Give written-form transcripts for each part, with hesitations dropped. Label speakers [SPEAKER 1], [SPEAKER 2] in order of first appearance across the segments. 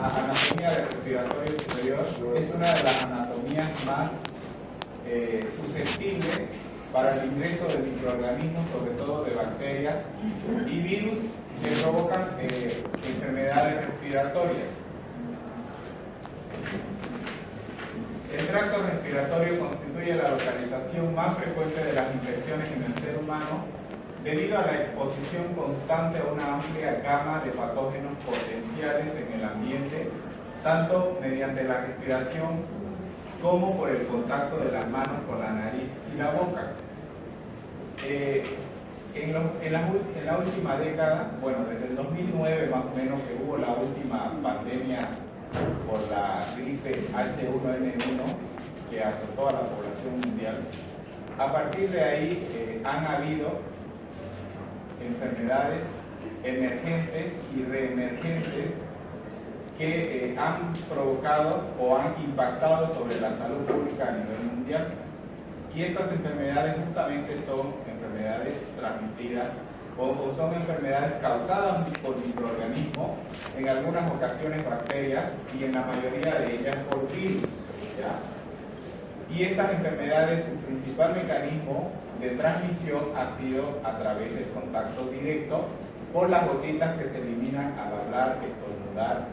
[SPEAKER 1] anatomía del respiratorio superior es una de las anatomías más susceptibles para el ingreso de microorganismos, sobre todo de bacterias y virus que provocan enfermedades respiratorias. El tracto respiratorio constituye la localización más frecuente de las infecciones en el ser humano debido a la exposición constante a una amplia gama de patógenos potenciales en el ambiente, tanto mediante la respiración como por el contacto de las manos con la nariz y la boca. En la última década, bueno, desde el 2009 más o menos, que hubo la última pandemia por la gripe H1N1 que azotó a la población mundial, a partir de ahí han habido enfermedades emergentes y reemergentes que han provocado o han impactado sobre la salud pública a nivel mundial. Y estas enfermedades justamente son enfermedades transmitidas o son enfermedades causadas por microorganismos, en algunas ocasiones bacterias y en la mayoría de ellas por virus, ¿ya? Y estas enfermedades, su principal mecanismo de transmisión ha sido a través del contacto directo por las gotitas que se eliminan al hablar, estornudar,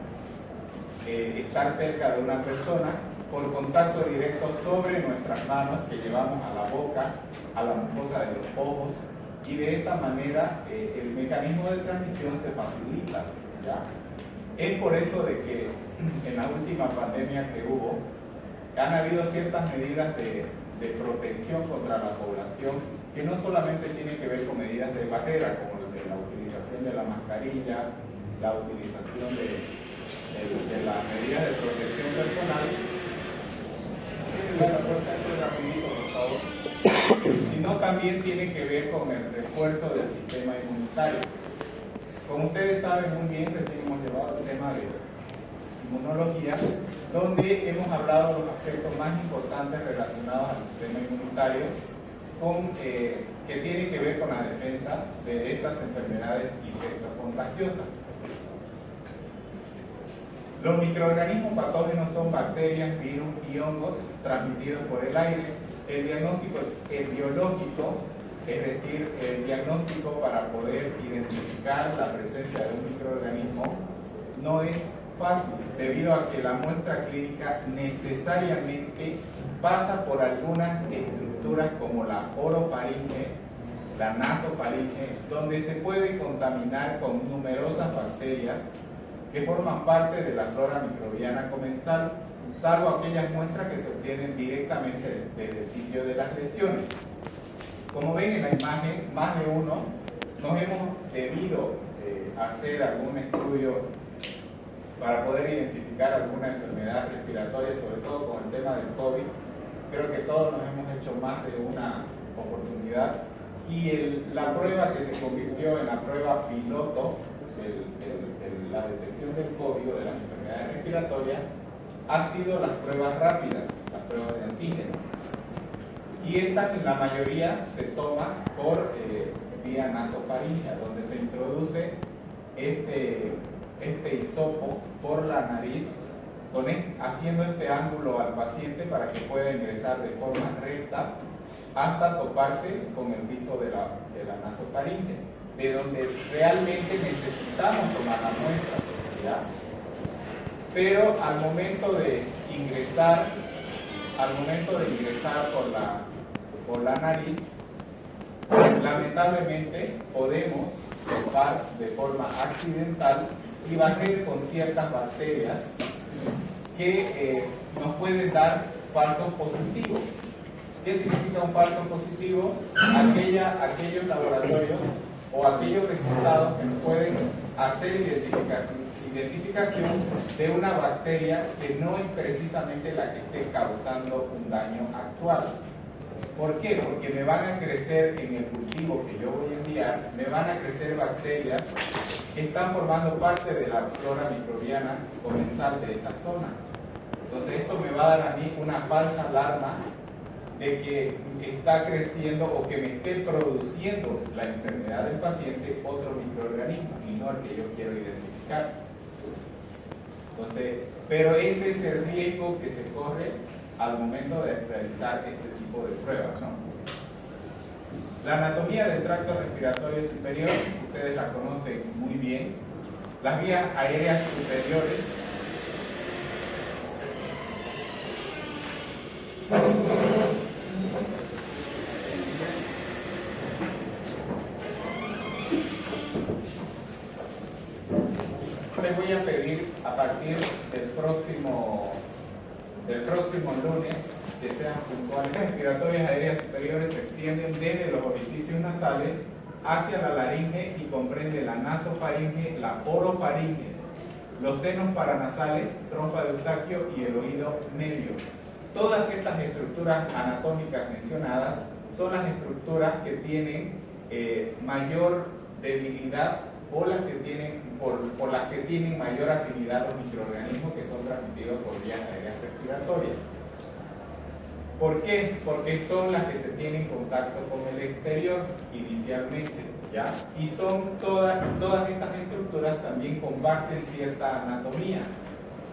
[SPEAKER 1] estar cerca de una persona, por contacto directo sobre nuestras manos que llevamos a la boca, a la mucosa de los ojos, y de esta manera el mecanismo de transmisión se facilita, ¿ya? Es por eso de que en la última pandemia que hubo, han habido ciertas medidas de protección contra la población que no solamente tienen que ver con medidas de barrera, como la utilización de la mascarilla, la utilización de las medidas de protección personal, sino también tiene que ver con el refuerzo del sistema inmunitario. Como ustedes saben muy bien, recién hemos llevado el tema de inmunología, donde hemos hablado de los aspectos más importantes relacionados al sistema inmunitario, que tienen que ver con la defensa de estas enfermedades infectocontagiosas. Los microorganismos patógenos son bacterias, virus y hongos transmitidos por el aire. El diagnóstico biológico, es decir, el diagnóstico para poder identificar la presencia de un microorganismo, no es fácil, debido a que la muestra clínica necesariamente pasa por algunas estructuras como la orofaringe, la nasofaringe, donde se puede contaminar con numerosas bacterias que forman parte de la flora microbiana comensal, salvo aquellas muestras que se obtienen directamente desde el sitio de las lesiones. Como ven en la imagen, más de uno nos hemos debido hacer algún estudio para poder identificar alguna enfermedad respiratoria, sobre todo con el tema del COVID. Creo que todos nos hemos hecho más de una oportunidad, y la prueba que se convirtió en la prueba piloto de la detección del COVID o de las enfermedades respiratorias ha sido las pruebas rápidas, las pruebas de antígeno. Y esta, en la mayoría, se toma por vía nasofaringea, donde se introduce este hisopo por la nariz, haciendo este ángulo al paciente para que pueda ingresar de forma recta hasta toparse con el piso de la nasofaringe, de donde realmente necesitamos tomar la muestra, ¿ya? Pero al momento de ingresar por la nariz, lamentablemente podemos topar de forma accidental y barrer con ciertas bacterias que nos pueden dar falsos positivos. ¿Qué significa un falso positivo? Aquellos laboratorios o aquellos resultados que nos pueden hacer identificación de una bacteria que no es precisamente la que esté causando un daño actual. ¿Por qué? Porque me van a crecer en el cultivo que yo voy a enviar, me van a crecer bacterias que están formando parte de la flora microbiana comensal de esa zona. Entonces esto me va a dar a mí una falsa alarma de que está creciendo o que me esté produciendo la enfermedad del paciente otro microorganismo y no el que yo quiero identificar. Entonces, pero ese es el riesgo que se corre al momento de realizar este tipo de pruebas, ¿no? La anatomía del tracto respiratorio superior, ustedes la conocen muy bien. Las vías aéreas superiores les voy a pedir a partir del próximo lunes que sean puntuales. Las respiratorias aéreas superiores se extienden desde los orificios nasales hacia la laringe y comprende la nasofaringe, la orofaringe, los senos paranasales, trompa de Eustaquio y el oído medio. Todas estas estructuras anatómicas mencionadas son las estructuras que tienen mayor debilidad o las que tienen, por las que tienen mayor afinidad los microorganismos que son transmitidos por vías aéreas respiratorias. ¿Por qué? Porque son las que se tienen contacto con el exterior inicialmente, ¿ya? Y son todas estas estructuras también comparten cierta anatomía.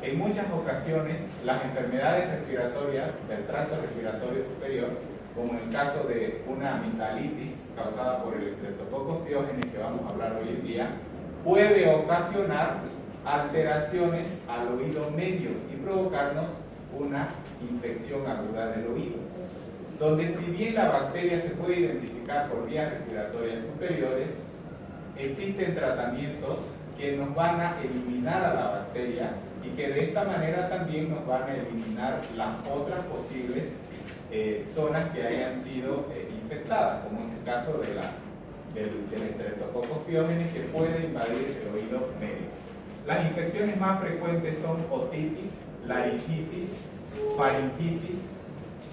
[SPEAKER 1] En muchas ocasiones, las enfermedades respiratorias del tracto respiratorio superior, como en el caso de una amigdalitis causada por el Streptococcus pyogenes que vamos a hablar hoy en día, puede ocasionar alteraciones al oído medio y provocarnos una infección aguda del oído, donde si bien la bacteria se puede identificar por vías respiratorias superiores, existen tratamientos que nos van a eliminar a la bacteria y que de esta manera también nos van a eliminar las otras posibles zonas que hayan sido infectadas, como en el caso del Streptococcus pyogenes que puede invadir el oído medio. Las infecciones más frecuentes son otitis, laringitis, faringitis,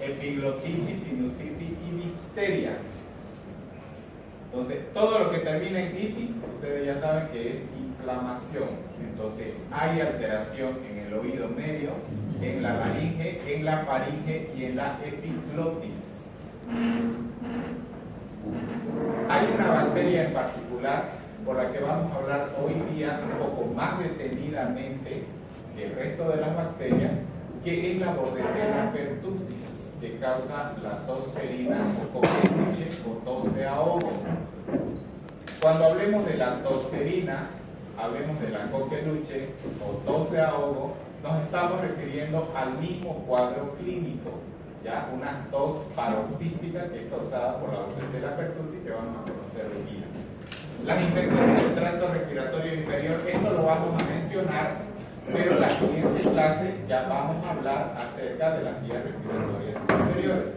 [SPEAKER 1] epiglotitis, sinusitis y difteria. Entonces, todo lo que termina en itis, ustedes ya saben que es inflamación. Entonces, hay alteración en el oído medio, en la laringe, en la faringe y en la epiglotis. Hay una bacteria en particular por la que vamos a hablar hoy día un poco más detenidamente que el resto de las bacterias, que es la Bordetella pertussis, que causa la tos ferina o coqueluche o tos de ahogo. Cuando hablemos de la tos ferina, hablemos de la coqueluche o tos de ahogo, nos estamos refiriendo al mismo cuadro clínico, ¿ya? Una tos paroxística que es causada por la Bordetella pertussis que vamos a conocer hoy día. Las infecciones del tracto respiratorio inferior, esto lo vamos a mencionar, pero en la siguiente clase ya vamos a hablar acerca de las vías respiratorias superiores.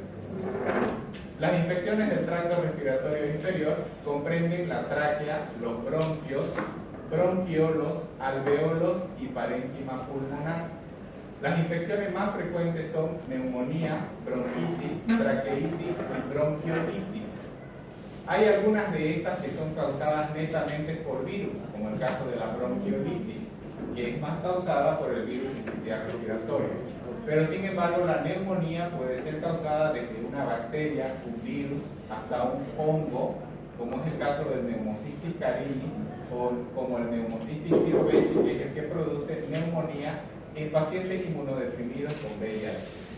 [SPEAKER 1] Las infecciones del tracto respiratorio inferior comprenden la tráquea, los bronquios, bronquiolos, alveolos y parénquima pulmonar. Las infecciones más frecuentes son neumonía, bronquitis, traqueitis y bronquiolitis. Hay algunas de estas que son causadas netamente por virus, como el caso de la bronquiolitis, que es más causada por el virus sincitial respiratorio. Pero sin embargo, la neumonía puede ser causada desde una bacteria, un virus, hasta un hongo, como es el caso del Pneumocystis carini o como el Pneumocystis jirovecii, que es el que produce neumonía en pacientes inmunodeprimidos con VIH.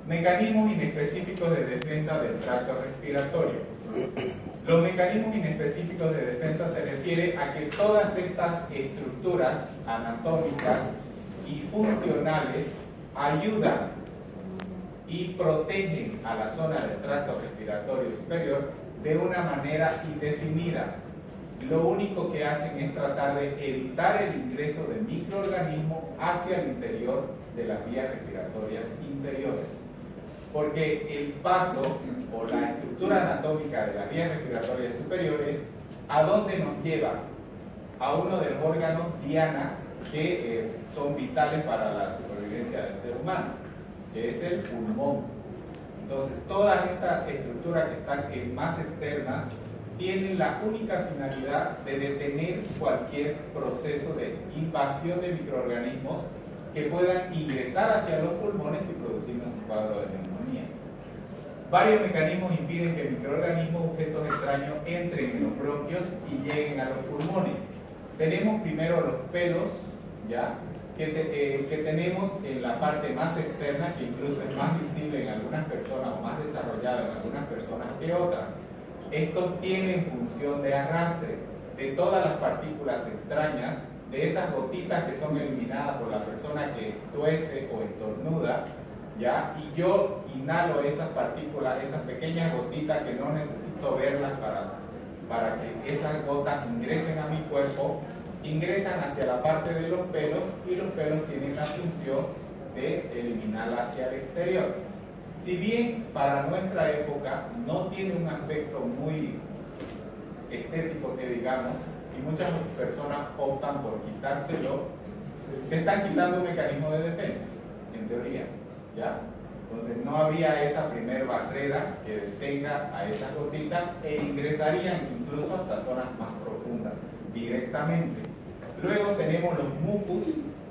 [SPEAKER 1] Mecanismos inespecíficos de defensa del tracto respiratorio. Los mecanismos inespecíficos de defensa se refiere a que todas estas estructuras anatómicas y funcionales ayudan y protegen a la zona del tracto respiratorio superior de una manera indefinida. Lo único que hacen es tratar de evitar el ingreso de microorganismos hacia el interior de las vías respiratorias inferiores. Porque el paso o la estructura anatómica de las vías respiratorias superiores, ¿a dónde nos lleva? A uno de los órganos diana que son vitales para la supervivencia del ser humano, que es el pulmón. Entonces, todas estas estructuras que están más externas tienen la única finalidad de detener cualquier proceso de invasión de microorganismos que puedan ingresar hacia los pulmones y producirnos un cuadro de neumonía. Varios mecanismos impiden que microorganismos, objetos extraños, entren en los bronquios y lleguen a los pulmones. Tenemos primero los pelos ¿ya? Que tenemos en la parte más externa, que incluso es más visible en algunas personas o más desarrollada en algunas personas que otras. Estos tienen función de arrastre de todas las partículas extrañas, de esas gotitas que son eliminadas por la persona que tuece o estornuda, ¿ya? Y yo inhalo esas partículas, esas pequeñas gotitas que no necesito verlas para que esas gotas ingresen a mi cuerpo, ingresan hacia la parte de los pelos y los pelos tienen la función de eliminarla hacia el exterior. Si bien para nuestra época no tiene un aspecto muy estético que digamos, y muchas personas optan por quitárselo, se están quitando un mecanismo de defensa, en teoría, ¿ya? Entonces no había esa primer barrera que detenga a esas gotitas e ingresarían incluso hasta zonas más profundas directamente. Luego tenemos los mucus,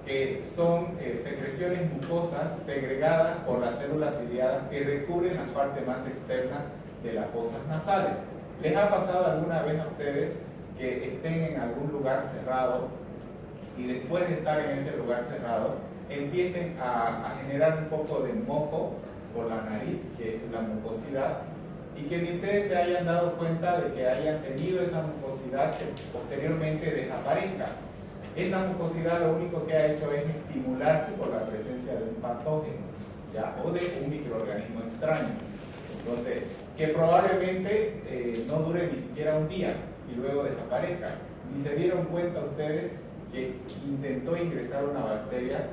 [SPEAKER 1] que son secreciones mucosas segregadas por las células ciliadas que recubren la parte más externa de las fosas nasales. ¿Les ha pasado alguna vez a ustedes que estén en algún lugar cerrado y después de estar en ese lugar cerrado empiecen a generar un poco de moco por la nariz, que es la mucosidad, y que ni ustedes se hayan dado cuenta de que hayan tenido esa mucosidad que posteriormente desaparezca? Esa mucosidad lo único que ha hecho es estimularse por la presencia de un patógeno, ¿ya? O de un microorganismo extraño. Entonces, que probablemente no dure ni siquiera un día y luego desaparezca. Ni se dieron cuenta ustedes que intentó ingresar una bacteria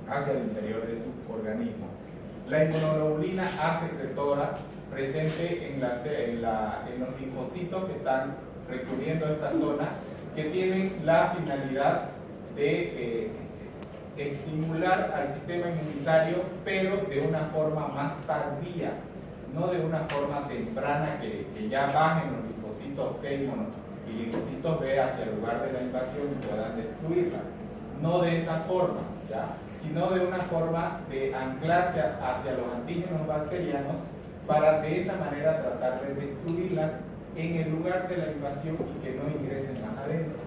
[SPEAKER 1] hacia el interior de su organismo. La inmunoglobulina A secretora presente en los linfocitos que están recubriendo esta zona, que tienen la finalidad de estimular al sistema inmunitario, pero de una forma más tardía, no de una forma temprana que ya bajen los linfocitos T y linfocitos B hacia el lugar de la invasión y puedan destruirla. No de esa forma, ¿ya? Sino de una forma de anclarse hacia los antígenos bacterianos para de esa manera tratar de destruirlas en el lugar de la invasión y que no ingresen más adentro.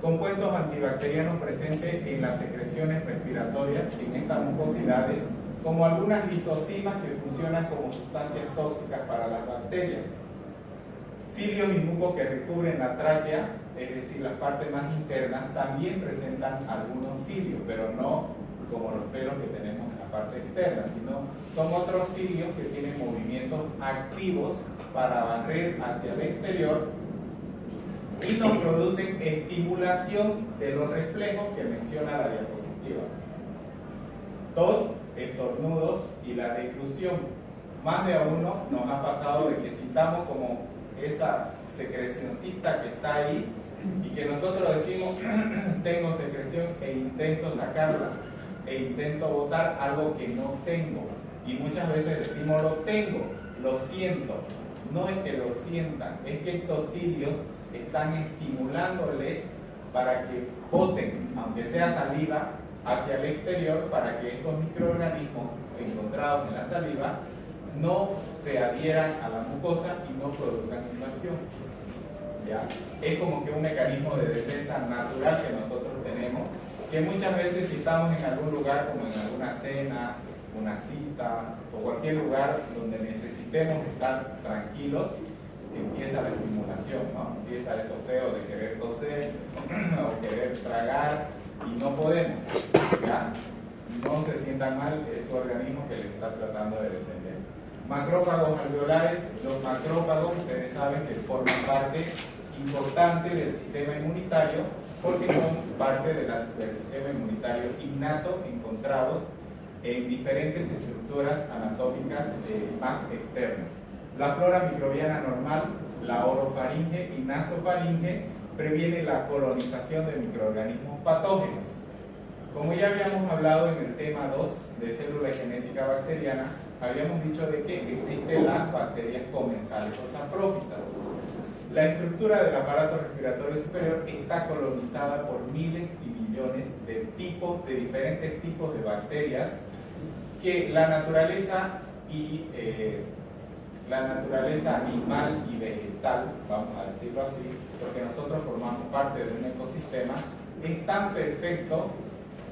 [SPEAKER 1] Compuestos antibacterianos presentes en las secreciones respiratorias en estas mucosidades, como algunas lisocimas que funcionan como sustancias tóxicas para las bacterias. Cilios y mucos que recubren la tráquea, es decir, las partes más internas, también presentan algunos cilios, pero no como los pelos que tenemos en la parte externa, sino son otros cilios que tienen movimientos activos para barrer hacia el exterior y nos producen estimulación de los reflejos que menciona la diapositiva. Tos, estornudos y la reclusión. Más de a uno nos ha pasado de que citamos como esa secrecioncita que está ahí y que nosotros decimos tengo secreción e intento sacarla e intento botar algo que no tengo, y muchas veces decimos lo tengo, lo siento. No es que lo sientan, es que estos cilios están estimulándoles para que boten, aunque sea saliva, hacia el exterior, para que estos microorganismos encontrados en la saliva no se adhieran a la mucosa y no produzcan invasión. ¿Ya? Es como que un mecanismo de defensa natural que nosotros tenemos, que muchas veces si estamos en algún lugar, como en alguna cena, una cita o cualquier lugar donde necesitemos estar tranquilos, empieza la estimulación, ¿no? Empieza eso feo de querer toser o querer tragar y no podemos, ¿ya? No se sientan mal, es su organismo que les está tratando de defender. Macrófagos alveolares. Los macrófagos, ustedes saben que forman parte importante del sistema inmunitario porque son parte del sistema inmunitario innato encontrados en diferentes estructuras anatómicas más externas. La flora microbiana normal, la orofaringe y nasofaringe, previene la colonización de microorganismos patógenos. Como ya habíamos hablado en el tema 2 de célula genética bacteriana, habíamos dicho de que existen las bacterias comensales o saprófitas. La estructura del aparato respiratorio superior está colonizada por miles y millones de diferentes tipos de bacterias que la naturaleza animal y vegetal, vamos a decirlo así, porque nosotros formamos parte de un ecosistema, es tan perfecto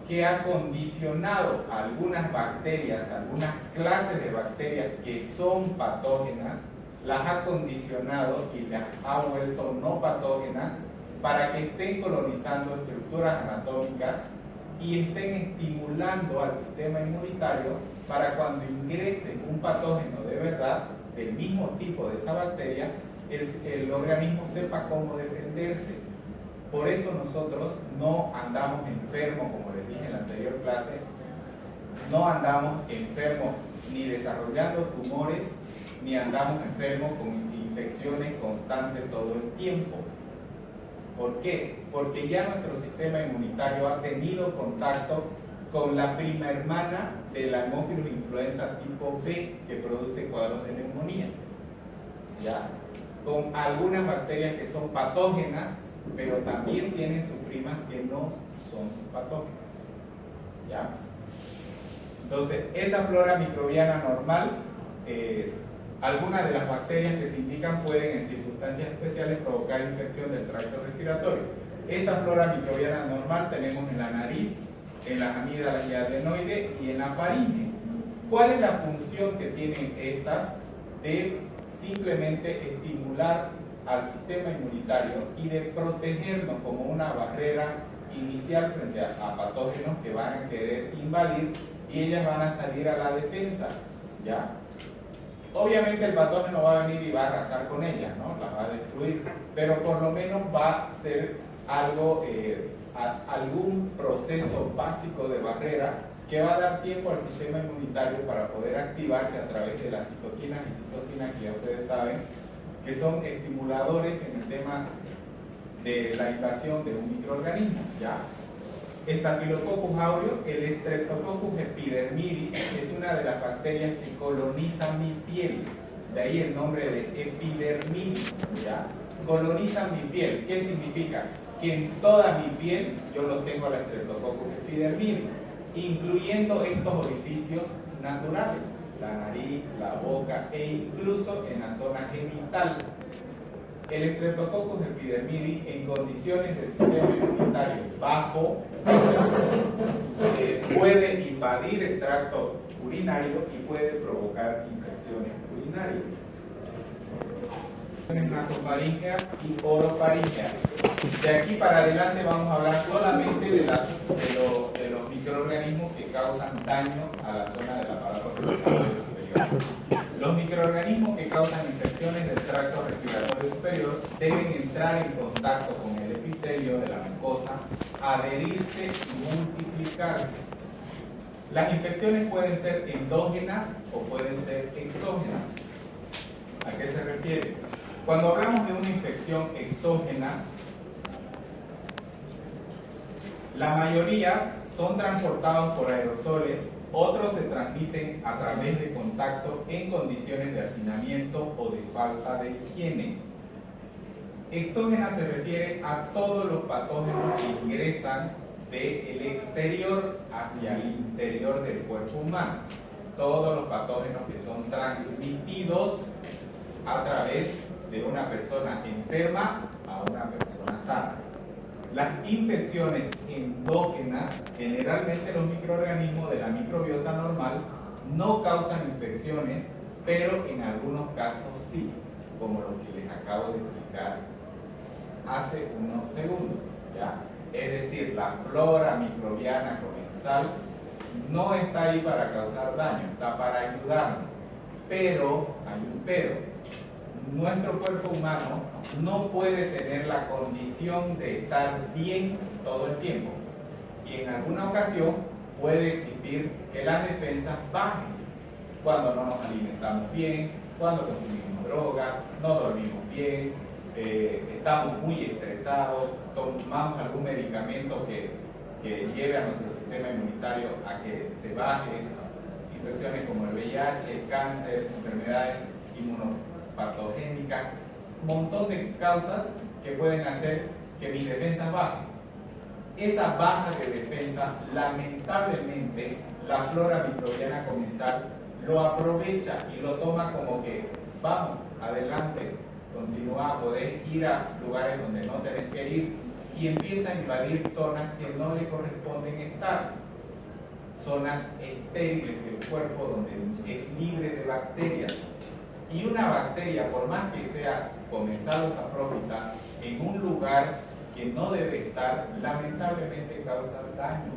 [SPEAKER 1] que ha condicionado a algunas bacterias, algunas clases de bacterias que son patógenas, las ha condicionado y las ha vuelto no patógenas para que estén colonizando estructuras anatómicas y estén estimulando al sistema inmunitario para cuando ingrese un patógeno de verdad del mismo tipo de esa bacteria, el organismo sepa cómo defenderse. Por eso nosotros no andamos enfermos, como les dije en la anterior clase, no andamos enfermos ni desarrollando tumores, ni andamos enfermos con infecciones constantes todo el tiempo. ¿Por qué? Porque ya nuestro sistema inmunitario ha tenido contacto con la prima hermana de la Haemophilus influenza tipo B, que produce cuadros de neumonía. ¿Ya? Con algunas bacterias que son patógenas, pero también tienen sus primas que no son patógenas. ¿Ya? Entonces, esa flora microbiana normal, algunas de las bacterias que se indican pueden en circunstancias especiales provocar infección del tracto respiratorio. Esa flora microbiana normal tenemos en la nariz, en las amígdalas y adenoides y en la faringe. ¿Cuál es la función que tienen estas? De simplemente estimular al sistema inmunitario y de protegernos como una barrera inicial frente a patógenos que van a querer invadir y ellas van a salir a la defensa, ¿ya? Obviamente el patógeno va a venir y va a arrasar con ellas, ¿no? Las va a destruir, pero por lo menos va a ser algo, algún proceso básico de barrera que va a dar tiempo al sistema inmunitario para poder activarse a través de las citoquinas y citocinas, que ya ustedes saben que son estimuladores en el tema de la invasión de un microorganismo, ¿ya? Staphylococcus aureus, el Streptococcus epidermidis, es una de las bacterias que colonizan mi piel, de ahí el nombre de epidermidis, ¿ya? Colonizan mi piel. ¿Qué significa? Que en toda mi piel yo lo tengo a la Streptococcus epidermidis, incluyendo estos orificios naturales, la nariz, la boca e incluso en la zona genital. El Streptococcus epidermidis en condiciones de sistema inmunitario bajo puede invadir el tracto urinario y puede provocar infecciones urinarias. Nasofaríngeas y orofaríngeas. De aquí para adelante vamos a hablar solamente de los microorganismos que causan daño a la zona del aparato respiratorio superior. Los microorganismos que causan infecciones del tracto respiratorio superior deben entrar en contacto con el epitelio de la mucosa, adherirse y multiplicarse. Las infecciones pueden ser endógenas o pueden ser exógenas. ¿A qué se refiere? Cuando hablamos de una infección exógena, la mayoría son transportados por aerosoles, otros se transmiten a través de contacto en condiciones de hacinamiento o de falta de higiene. Exógena se refiere a todos los patógenos que ingresan del exterior hacia el interior del cuerpo humano. Todos los patógenos que son transmitidos a través de una persona enferma a una persona sana. Las infecciones endógenas, generalmente los microorganismos de la microbiota normal no causan infecciones, pero en algunos casos sí, como lo que les acabo de explicar hace unos segundos, ¿ya? Es decir, la flora microbiana comensal no está ahí para causar daño, está para ayudarnos, pero hay un pero. Nuestro cuerpo humano no puede tener la condición de estar bien todo el tiempo y en alguna ocasión puede existir que las defensas bajen cuando no nos alimentamos bien, cuando consumimos drogas, no dormimos bien, estamos muy estresados, tomamos algún medicamento que lleve a nuestro sistema inmunitario a que se baje, infecciones como el VIH, cáncer, enfermedades inmunopatogénicas, un montón de causas que pueden hacer que mis defensas bajen. Esa baja de defensa, lamentablemente, la flora microbiana comensal lo aprovecha y lo toma como que vamos, adelante, continúa, podés ir a lugares donde no tenés que ir, y empieza a invadir zonas que no le corresponden estar, zonas estériles del cuerpo donde es libre de bacterias. Y una bacteria, por más que sea comensal saprófita, en un lugar que no debe estar, lamentablemente causa daño,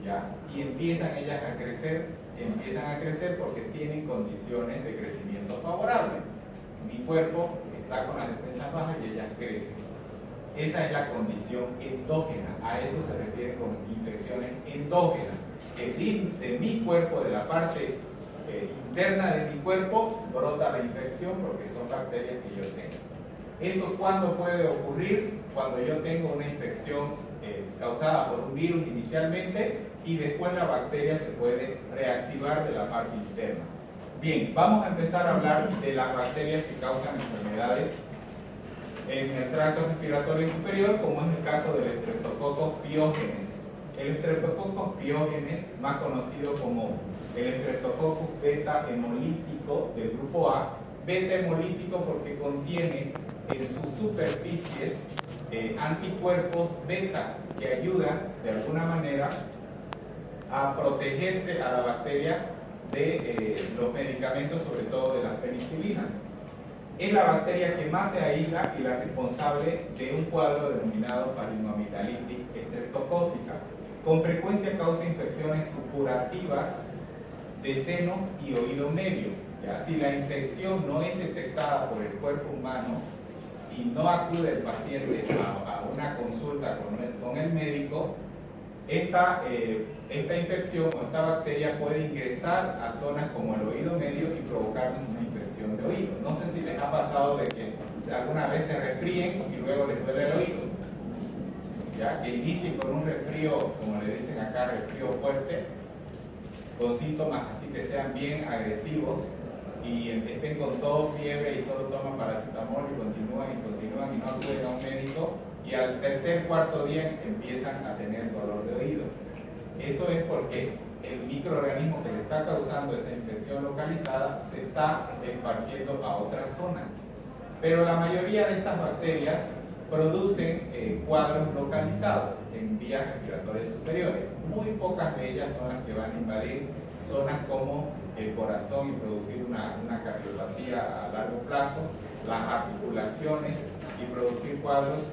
[SPEAKER 1] ¿ya? Y empiezan ellas a crecer porque tienen condiciones de crecimiento favorables. Mi cuerpo está con las defensas bajas y ellas crecen. Esa es la condición endógena, a eso se refiere con infecciones endógenas, que de mi cuerpo, de la parte interna de mi cuerpo, brota la infección porque son bacterias que yo tengo. ¿Eso cuándo puede ocurrir? Cuando yo tengo una infección causada por un virus inicialmente y después la bacteria se puede reactivar de la parte interna. Bien, vamos a empezar a hablar de las bacterias que causan enfermedades en el tracto respiratorio superior, como es el caso del Streptococcus pyogenes. El Streptococcus pyogenes, más conocido como el Streptococcus beta hemolítico del grupo A, beta hemolítico porque contiene en sus superficies anticuerpos beta que ayudan de alguna manera a protegerse a la bacteria de los medicamentos, sobre todo de las penicilinas. Es la bacteria que más se aísla y la responsable de un cuadro denominado faringoamigdalitis estreptocócica. Con frecuencia causa infecciones supurativas de seno y oído medio. ¿Ya? Si la infección no es detectada por el cuerpo humano y no acude el paciente a una consulta con el médico, esta infección o esta bacteria puede ingresar a zonas como el oído medio y provocarnos una infección de oído. No sé si les ha pasado de que alguna vez se resfríen y luego les duele el oído, ¿ya? Que inicien con un resfrío, como le dicen acá, resfrío fuerte, con síntomas así que sean bien agresivos y estén con todo fiebre y solo toman paracetamol y continúan y no acuden a un médico, y al tercer, cuarto día empiezan a tener dolor de oído. Eso es porque el microorganismo que le está causando esa infección localizada se está esparciendo a otra zona. Pero la mayoría de estas bacterias producen cuadros localizados en vías respiratorias superiores. Muy pocas de ellas son las que van a invadir zonas como el corazón y producir una cardiopatía a largo plazo, las articulaciones y producir cuadros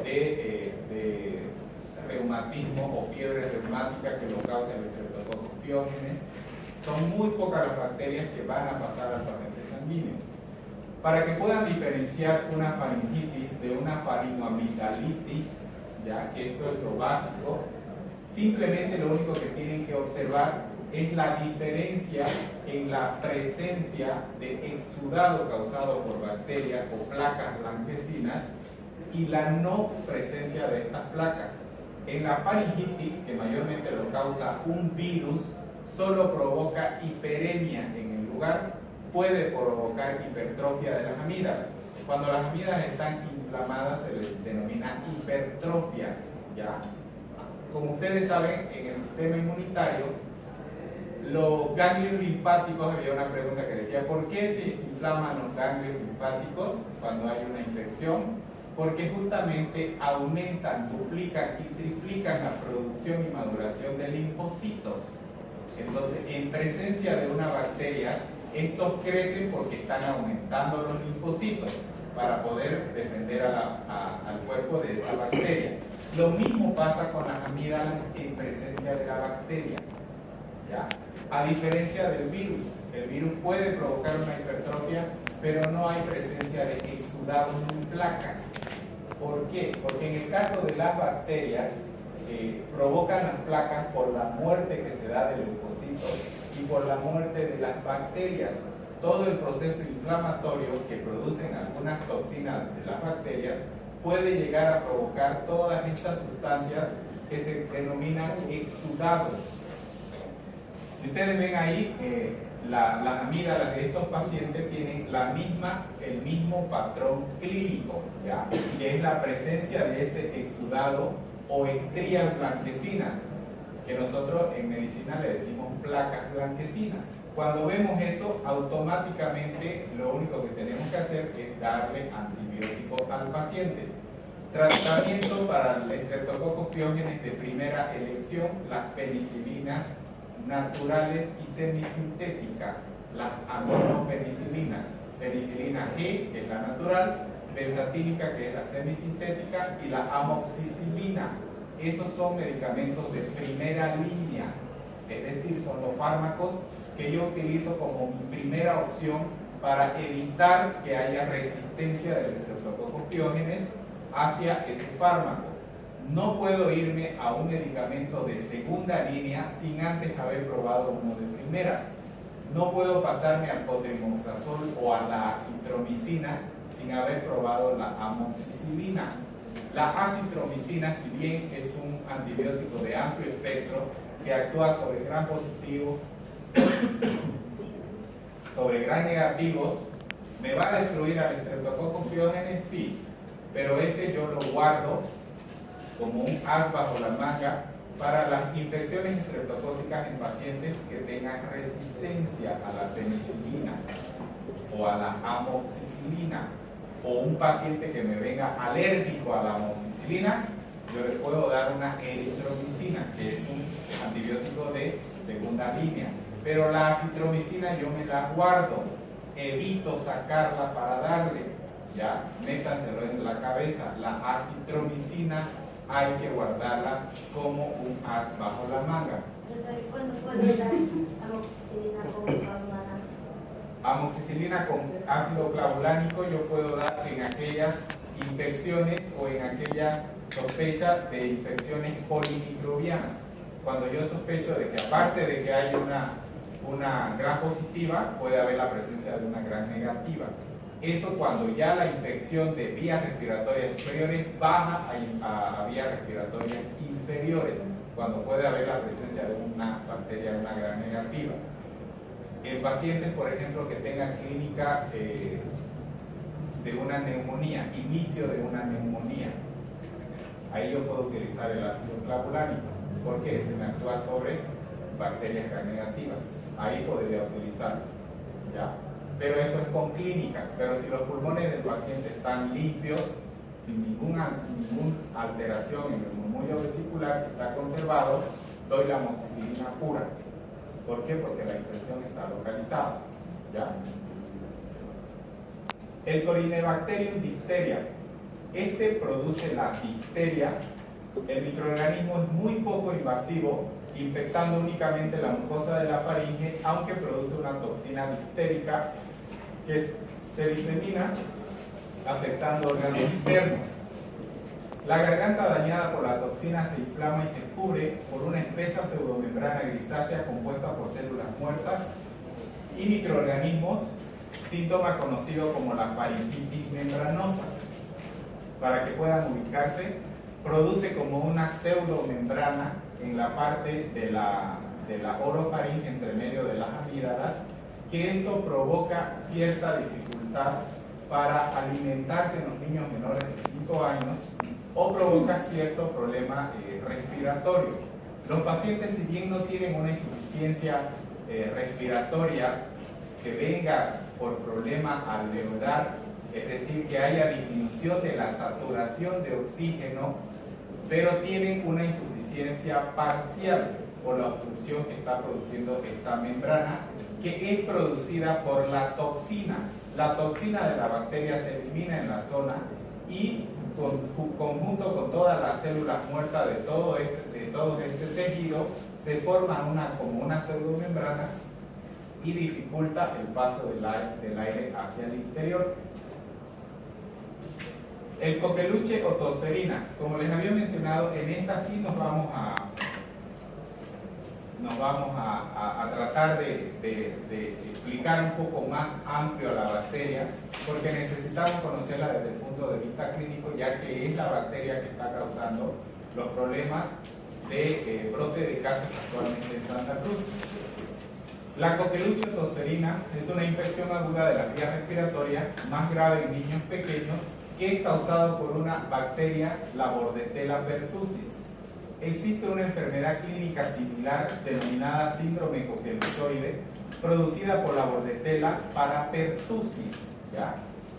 [SPEAKER 1] de reumatismo o fiebre reumática que lo causa el Streptococcus pyogenes. Son muy pocas las bacterias que van a pasar al torrente sanguíneo. Para que puedan diferenciar una faringitis de una faringoamigdalitis, ya que esto es lo básico, simplemente lo único que tienen que observar es la diferencia en la presencia de exudado causado por bacterias o placas blanquecinas y la no presencia de estas placas. En la faringitis, que mayormente lo causa un virus, solo provoca hiperemia en el lugar, puede provocar hipertrofia de las amígdalas. Cuando las amígdalas están inflamadas se les denomina hipertrofia, ¿ya? Como ustedes saben, en el sistema inmunitario, los ganglios linfáticos, había una pregunta que decía, ¿por qué se inflaman los ganglios linfáticos cuando hay una infección? Porque justamente aumentan, duplican y triplican la producción y maduración de linfocitos. Entonces, en presencia de una bacteria, estos crecen porque están aumentando los linfocitos para poder defender al cuerpo de esa bacteria. Lo mismo pasa con las amígdalas en presencia de la bacteria, ¿ya? A diferencia del virus, el virus puede provocar una hipertrofia, pero no hay presencia de exudados ni placas. ¿Por qué? Porque en el caso de las bacterias, provocan las placas por la muerte que se da de leucocitos y por la muerte de las bacterias. Todo el proceso inflamatorio que producen algunas toxinas de las bacterias puede llegar a provocar todas estas sustancias que se denominan exudados. Si ustedes ven ahí, las amígdalas de estos pacientes tienen el mismo patrón clínico, ¿ya? Que es la presencia de ese exudado o estrías blanquecinas, que nosotros en medicina le decimos placas blanquecinas. Cuando vemos eso, automáticamente lo único que tenemos que hacer es darle antibiótico al paciente. Tratamiento para el Streptococcus pyogenes de primera elección, las penicilinas naturales y semisintéticas, las aminopenicilinas, penicilina G, que es la natural, benzatínica, que es la semisintética, y la amoxicilina. Esos son medicamentos de primera línea, es decir, son los fármacos que yo utilizo como mi primera opción para evitar que haya resistencia del Streptococcus pyogenes hacia ese fármaco. No puedo irme a un medicamento de segunda línea sin antes haber probado uno de primera. No puedo pasarme al cotrimoxazol o a la acitromicina sin haber probado la amoxicilina. La acitromicina, si bien es un antibiótico de amplio espectro que actúa sobre gran positivo, sobre gran negativos, ¿me va a destruir al Streptococcus pyogenes? Sí, pero ese yo lo guardo como un as bajo la manga para las infecciones estreptocócicas en pacientes que tengan resistencia a la penicilina o a la amoxicilina, o un paciente que me venga alérgico a la amoxicilina, yo le puedo dar una eritromicina, que es un antibiótico de segunda línea, pero la acitromicina yo me la guardo, evito sacarla para darle, ya, métanselo en la cabeza, la acitromicina hay que guardarla como un as bajo la manga.
[SPEAKER 2] ¿Cuándo puede dar amoxicilina con clavulana?
[SPEAKER 1] Amoxicilina con ácido clavulánico yo puedo dar en aquellas infecciones o en aquellas sospechas de infecciones polimicrobianas. Cuando yo sospecho de que aparte de que hay una gran positiva, puede haber la presencia de una gran negativa. Eso cuando ya la infección de vías respiratorias superiores baja a vías respiratorias inferiores, cuando puede haber la presencia de una bacteria de una gran negativa. En pacientes, por ejemplo, que tengan clínica de una neumonía, inicio de una neumonía, ahí yo puedo utilizar el ácido clavulánico, porque se me actúa sobre bacterias gran negativas. Ahí podría utilizarlo, ¿ya? Pero eso es con clínica. Pero si los pulmones del paciente están limpios, sin ninguna alteración en el murmullo vesicular, si está conservado, doy la amoxicilina pura. ¿Por qué? Porque la infección está localizada, ¿ya? El Corynebacterium diphtheria. Este produce la difteria. El microorganismo es muy poco invasivo, infectando únicamente la mucosa de la faringe, aunque produce una toxina diftérica que se disemina afectando órganos internos. La garganta dañada por la toxina se inflama y se cubre por una espesa pseudomembrana grisácea compuesta por células muertas y microorganismos, síntoma conocido como la faringitis membranosa. Para que puedan ubicarse, produce como una pseudomembrana en la parte de la orofaringe entre medio de las amígdalas, que esto provoca cierta dificultad para alimentarse en los niños menores de 5 años o provoca cierto problema respiratorio. Los pacientes, si bien no tienen una insuficiencia respiratoria que venga por problema alveolar, es decir, que haya disminución de la saturación de oxígeno, pero tienen una insuficiencia parcial por la obstrucción que está produciendo esta membrana, que es producida por la toxina. La toxina de la bacteria se elimina en la zona y conjunto con todas las células muertas de todo este tejido, se forma como una pseudomembrana y dificulta el paso del aire hacia el interior. El coqueluche o tosferina, como les había mencionado, en esta sí nos vamos a tratar de explicar un poco más amplio a la bacteria, porque necesitamos conocerla desde el punto de vista clínico, ya que es la bacteria que está causando los problemas de brote de casos actualmente en Santa Cruz. La coqueluche o tosferina es una infección aguda de las vías respiratorias más grave en niños pequeños, que es causado por una bacteria, la Bordetella pertussis. Existe una enfermedad clínica similar denominada síndrome coqueluchoide, producida por la Bordetella parapertussis, ¿ya?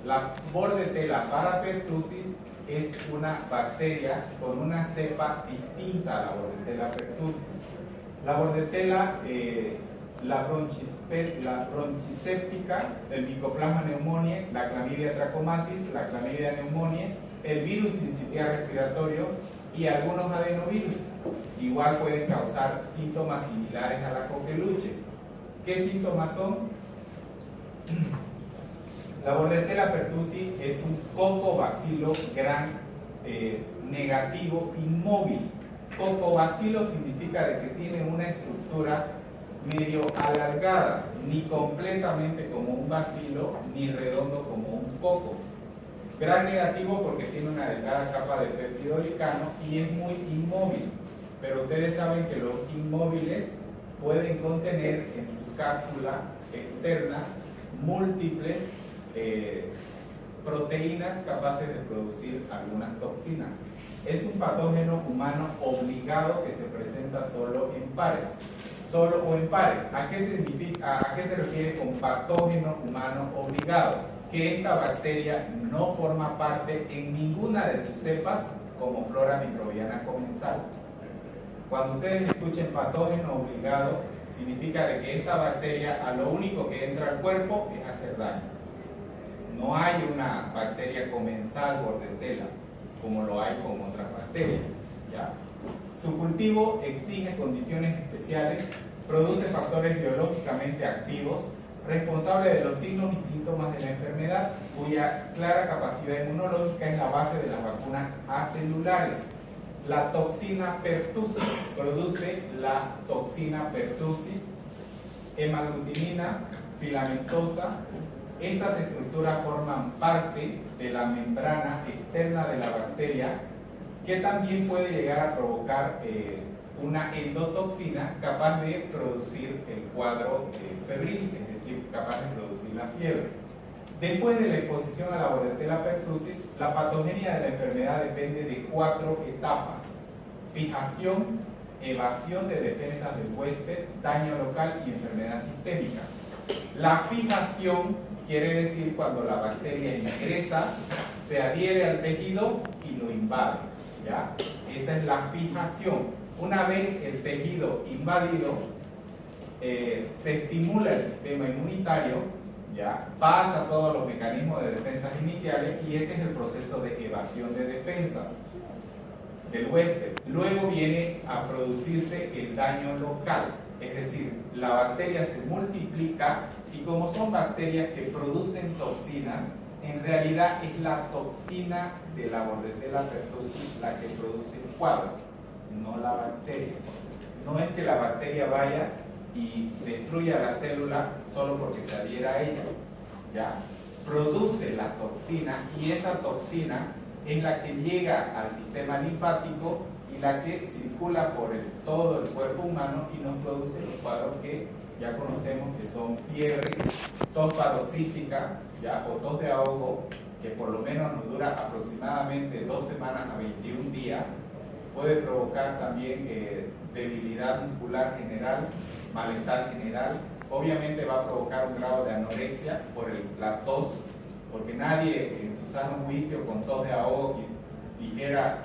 [SPEAKER 1] La Bordetella parapertussis es una bacteria con una cepa distinta a la Bordetella pertussis. La Bordetella, la bronchiséptica, el Mycoplasma pneumoniae, la Clamidia trachomatis, la Clamidia pneumoniae, el virus sincitial respiratorio y algunos adenovirus. Igual pueden causar síntomas similares a la coqueluche. ¿Qué síntomas son? La Bordetella pertussis es un cocobacilo gran negativo inmóvil. Cocobacilo significa de que tiene una estructura medio alargada, ni completamente como un bacilo, ni redondo como un coco. Gran negativo porque tiene una delgada capa de peptidoglicano y es muy inmóvil. Pero ustedes saben que los inmóviles pueden contener en su cápsula externa múltiples proteínas capaces de producir algunas toxinas. Es un patógeno humano obligado que se presenta solo en pares. Solo o en pares. ¿A qué se refiere con patógeno humano obligado? Que esta bacteria no forma parte en ninguna de sus cepas como flora microbiana comensal. Cuando ustedes escuchen patógeno obligado, significa de que esta bacteria a lo único que entra al cuerpo es hacer daño. No hay una bacteria comensal Bordetella como lo hay con otras bacterias, ¿ya? Su cultivo exige condiciones especiales, produce factores biológicamente activos, responsables de los signos y síntomas de la enfermedad, cuya clara capacidad inmunológica es la base de las vacunas acelulares. La toxina pertussis produce la toxina pertussis, hemaglutinina filamentosa. Estas estructuras forman parte de la membrana externa de la bacteria, que también puede llegar a provocar una endotoxina capaz de producir el cuadro febril, es decir, capaz de producir la fiebre. Después de la exposición a la Bordetella pertussis, la patogenia de la enfermedad depende de 4 etapas: fijación, evasión de defensas del huésped, daño local y enfermedad sistémica. La fijación quiere decir cuando la bacteria ingresa, se adhiere al tejido y lo invade, ¿ya? Esa es la fijación. Una vez el tejido invadido, se estimula el sistema inmunitario, ¿ya? Pasa todos los mecanismos de defensas iniciales y ese es el proceso de evasión de defensas del huésped. Luego viene a producirse el daño local, es decir, la bacteria se multiplica y como son bacterias que producen toxinas, en realidad es la toxina de la Bordetella pertussis la que produce el cuadro, no la bacteria. No es que la bacteria vaya y destruya la célula solo porque se adhiera a ella, ¿ya? Produce la toxina y esa toxina es la que llega al sistema linfático y la que circula por todo el cuerpo humano y nos produce los cuadros que ya conocemos, que son fiebre, tos paroxística, ¿ya? O tos de ahogo, que por lo menos nos dura aproximadamente 2 semanas a 21 días. Puede provocar también debilidad muscular general, malestar general. Obviamente va a provocar un grado de anorexia por la tos, porque nadie en su sano juicio con tos de ahogo dijera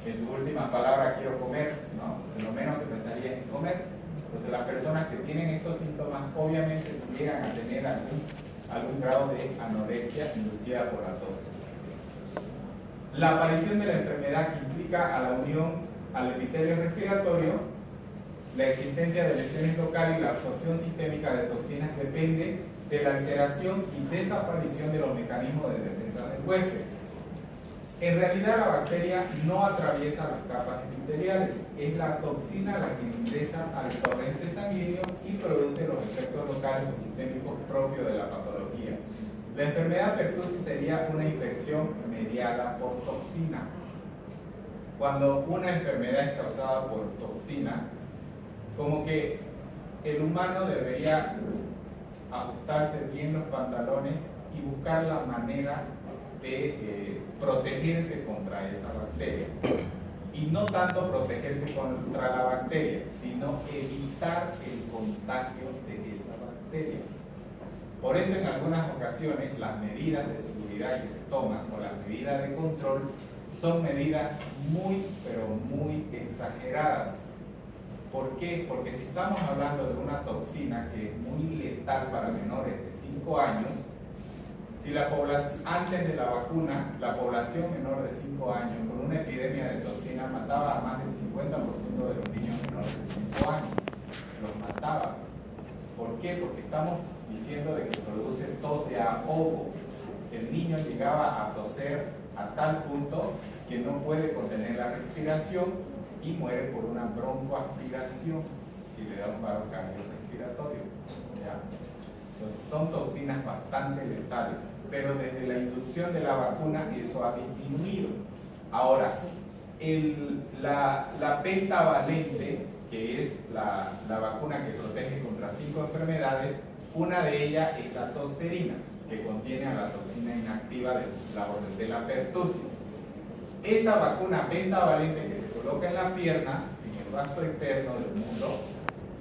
[SPEAKER 1] en su última palabra quiero comer, ¿no? Lo menos que pensaría es en comer. Entonces las personas que tienen estos síntomas obviamente llegan a tener algún grado de anorexia inducida por la tos. La aparición de la enfermedad que implica a la unión al epitelio respiratorio, la existencia de lesiones locales y la absorción sistémica de toxinas depende de la alteración y desaparición de los mecanismos de defensa del huésped. En realidad la bacteria no atraviesa las capas epiteliales, es la toxina la que ingresa al torrente sanguíneo y produce los efectos locales o sistémicos propios de la patología. La enfermedad pertussis sería una infección mediada por toxina. Cuando una enfermedad es causada por toxina, como que el humano debería ajustarse bien los pantalones y buscar la manera de protegerse contra esa bacteria. Y no tanto protegerse contra la bacteria, sino evitar el contagio de esa bacteria. Por eso en algunas ocasiones las medidas de seguridad que se toman o las medidas de control son medidas muy, pero muy exageradas. ¿Por qué? Porque si estamos hablando de una toxina que es muy letal para menores de 5 años, si la población, antes de la vacuna, la población menor de 5 años con una epidemia de toxina mataba a más del 50% de los niños menores de 5 años. Los mataba. ¿Por qué? Porque estamos diciendo de que produce tos de ahogo. El niño llegaba a toser a tal punto que no puede contener la respiración y muere por una broncoaspiración y le da un paro cardiorrespiratorio. ¿Ya? Entonces son toxinas bastante letales, pero desde la inducción de la vacuna eso ha disminuido. Ahora, la pentavalente, que es la vacuna que protege contra 5 enfermedades, una de ellas es la tosferina, que contiene a la toxina inactiva de la Bordetella pertussis. Esa vacuna pentavalente que se coloca en la pierna, en el vasto interno del mundo,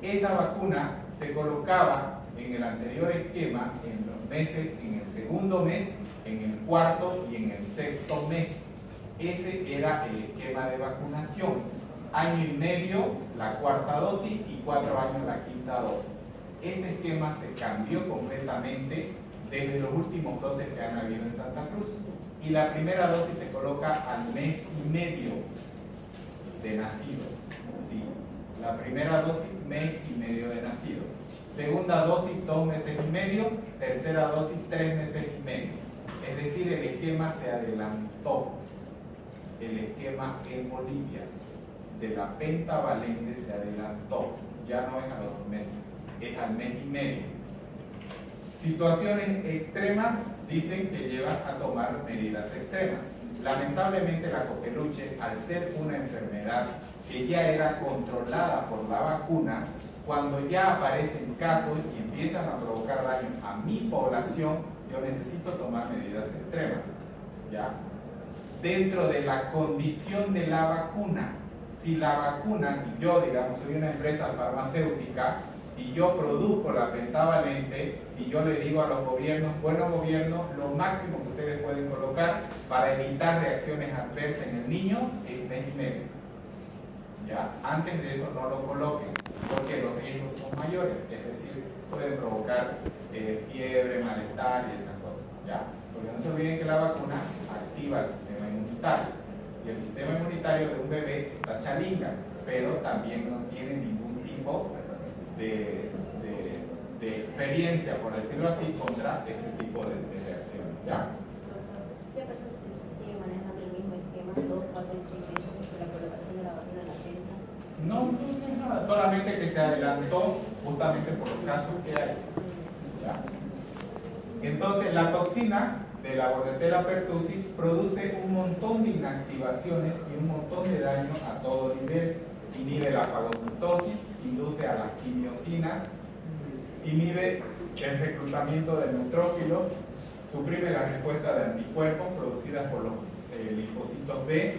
[SPEAKER 1] esa vacuna se colocaba en el anterior esquema en los meses, en el segundo mes, en el cuarto y en el sexto mes. Ese era el esquema de vacunación. Año y medio la cuarta dosis y 4 años la quinta dosis. Ese esquema se cambió completamente desde los últimos lotes que han habido en Santa Cruz. Y la primera dosis se coloca al mes y medio de nacido. Sí, la primera dosis, mes y medio de nacido. Segunda dosis, 2 meses y medio. Tercera dosis, 3 meses y medio. Es decir, el esquema se adelantó. El esquema en Bolivia de la pentavalente se adelantó. Ya no es a los 2 meses, es al mes y medio. Situaciones extremas dicen que llevan a tomar medidas extremas. Lamentablemente la coqueluche, al ser una enfermedad que ya era controlada por la vacuna, cuando ya aparecen casos y empiezan a provocar daño a mi población, yo necesito tomar medidas extremas. ¿Ya? Dentro de la condición de la vacuna, si la vacuna, si yo, digamos, soy una empresa farmacéutica y yo produzco la pentavalente y yo le digo a los gobiernos, bueno gobierno, lo máximo que ustedes pueden colocar para evitar reacciones adversas en el niño es mes y medio. ¿Ya? Antes de eso no lo coloquen, porque los riesgos son mayores, es decir, pueden provocar fiebre, malestar y esas cosas. ¿Ya? Porque no se olviden que la vacuna activa el sistema inmunitario, y el sistema inmunitario de un bebé está chalinga, pero también no tiene ningún tipo de experiencia, por decirlo así, contra este tipo de reacciones. ¿Ya?
[SPEAKER 2] ¿Qué pasa si se sigue manejando el mismo esquema 2, 4 y 6 meses con la colocación de la vacuna en la penta?
[SPEAKER 1] No, no es nada, solamente que se adelantó justamente por los casos que hay. ¿Ya? Entonces, la toxina de la Bordetella pertussis produce un montón de inactivaciones y un montón de daño a todo nivel. Inhibe la fagocitosis, induce a las quimiosinas, inhibe el reclutamiento de neutrófilos, suprime la respuesta de anticuerpos producidas por los linfocitos B,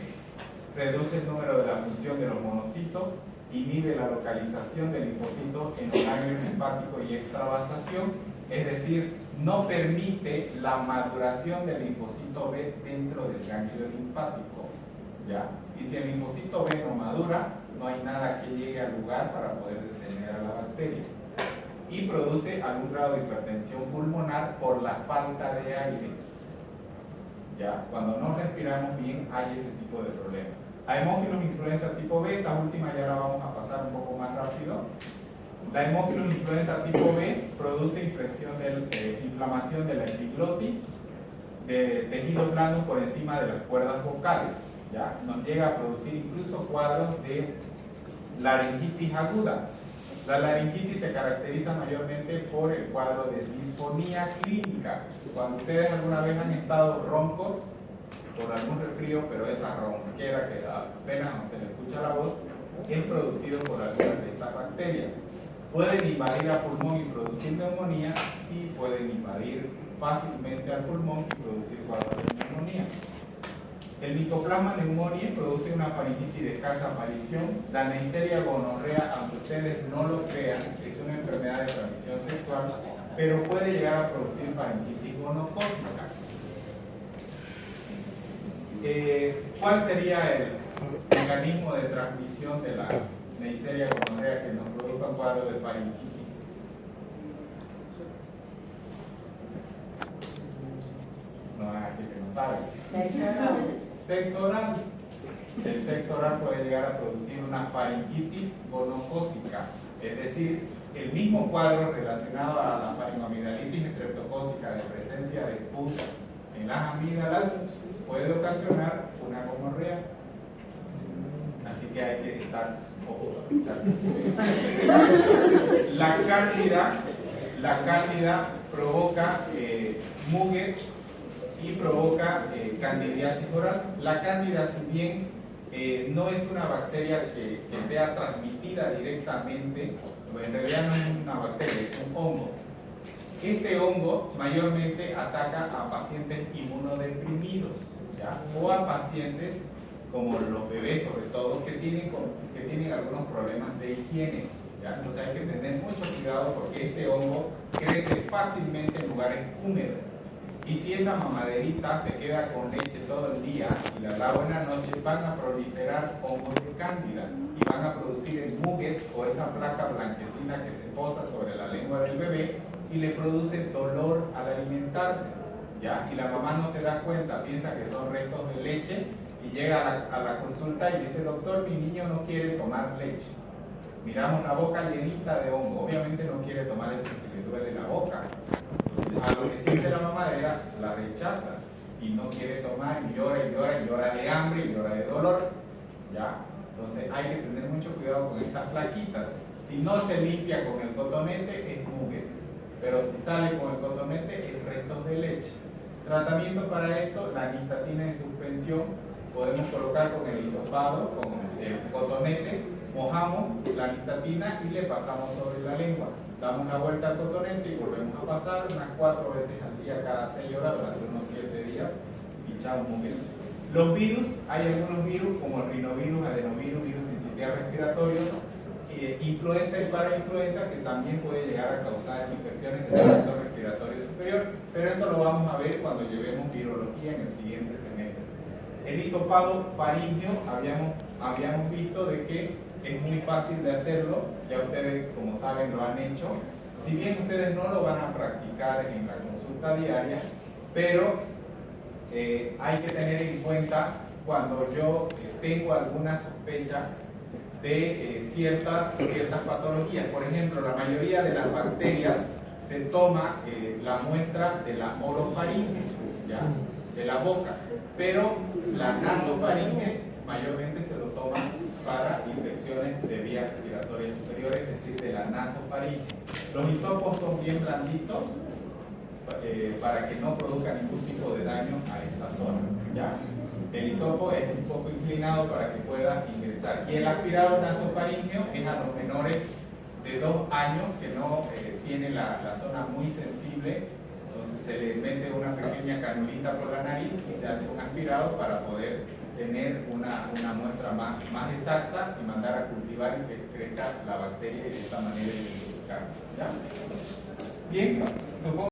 [SPEAKER 1] reduce el número de la función de los monocitos, inhibe la localización del linfocito en el ganglio linfático y extravasación, es decir, no permite la maduración del linfocito B dentro del ganglio linfático. ¿Ya? Y si el linfocito B no madura, no hay nada que llegue al lugar para poder detener a la bacteria. Y produce algún grado de hipertensión pulmonar por la falta de aire. ¿Ya? Cuando no respiramos bien, hay ese tipo de problemas. A Haemophilus influenza tipo B, esta última ya la vamos a pasar un poco más rápido. La Haemophilus influenza tipo B produce inflamación de la epiglotis, de tejidos blandos por encima de las cuerdas vocales. ¿Ya? Nos llega a producir incluso cuadros de laringitis aguda. La laringitis se caracteriza mayormente por el cuadro de disfonía clínica. Cuando ustedes alguna vez han estado roncos por algún resfrío, pero esa ronquera que apenas se le escucha la voz, es producido por algunas de estas bacterias. ¿Pueden invadir al pulmón y producir neumonía? Sí, pueden invadir fácilmente al pulmón y producir cuadros de neumonía. El Mycoplasma pneumoniae produce una faringitis de escasa aparición. La Neisseria gonorrea, aunque ustedes no lo crean, es una enfermedad de transmisión sexual, pero puede llegar a producir faringitis gonocócica. ¿Cuál sería el mecanismo de transmisión de la Neisseria gonorrea que nos produzca un cuadro de faringitis? No van a decir que no saben. Sexo oral. El sexo oral puede llegar a producir una faringitis gonocócica, es decir, el mismo cuadro relacionado a la faringoamigdalitis estreptocócica de presencia de pus en las amígdalas puede ocasionar una gonorrea. Así que hay que estar ojo. La cándida provoca mugues y provoca candidiasis oral. La cándida, si bien no es una bacteria que sea transmitida directamente, en realidad no es una bacteria, es un hongo. Este hongo mayormente ataca a pacientes inmunodeprimidos, ¿ya? O a pacientes como los bebés, sobre todo, que tienen algunos problemas de higiene, ¿ya? Entonces hay que tener mucho cuidado porque este hongo crece fácilmente en lugares húmedos. Y si esa mamaderita se queda con leche todo el día y la lavo en la noche, van a proliferar hongos de cándida y van a producir el muguet o esa placa blanquecina que se posa sobre la lengua del bebé y le produce dolor al alimentarse, ¿ya? Y la mamá no se da cuenta, piensa que son restos de leche y llega a la consulta y dice: doctor, mi niño no quiere tomar leche. Miramos la boca llenita de hongo, obviamente no quiere tomar leche porque le duele la boca. A lo que siente la mamadera la rechaza y no quiere tomar y llora y llora y llora de hambre y llora de dolor, ¿ya? Entonces hay que tener mucho cuidado con estas plaquitas. Si no se limpia con el cotonete es muguet, pero si sale con el cotonete es restos de leche. Tratamiento para esto: la nistatina en suspensión, podemos colocar con el hisopado, con el cotonete, mojamos la nistatina y le pasamos sobre la lengua. Damos una vuelta al cotonete y volvemos a pasar unas 4 veces al día, cada 6 horas, durante unos 7 días, y chao, muy bien. Los virus, hay algunos virus como el rinovirus, adenovirus, virus sincitial respiratorio, influenza y parainfluenza, que también puede llegar a causar infecciones del tracto respiratorio superior, pero esto lo vamos a ver cuando llevemos virología en el siguiente semestre. El hisopado faríngeo, habíamos visto de que es muy fácil de hacerlo, ya ustedes, como saben, lo han hecho. Si bien ustedes no lo van a practicar en la consulta diaria, pero hay que tener en cuenta cuando yo tengo alguna sospecha de ciertas patologías. Por ejemplo, la mayoría de las bacterias se toma la muestra de la orofaringe, ¿ya? De la boca, pero la nasofaringe mayormente se lo toma para infecciones de vías respiratorias superiores, es decir, de la nasofaringe. Los hisopos son bien blanditos para que no produzca ningún tipo de daño a esta zona, ¿ya? El hisopo es un poco inclinado para que pueda ingresar, y el aspirado nasofaríngeo es a los menores de 2 años que no tienen la zona muy sensible. Entonces se le mete una pequeña canulita por la nariz y se hace un aspirado para poder tener una muestra más exacta y mandar a cultivar y que crezca la bacteria y de esta manera identificarla, ¿ya? Bien, supongo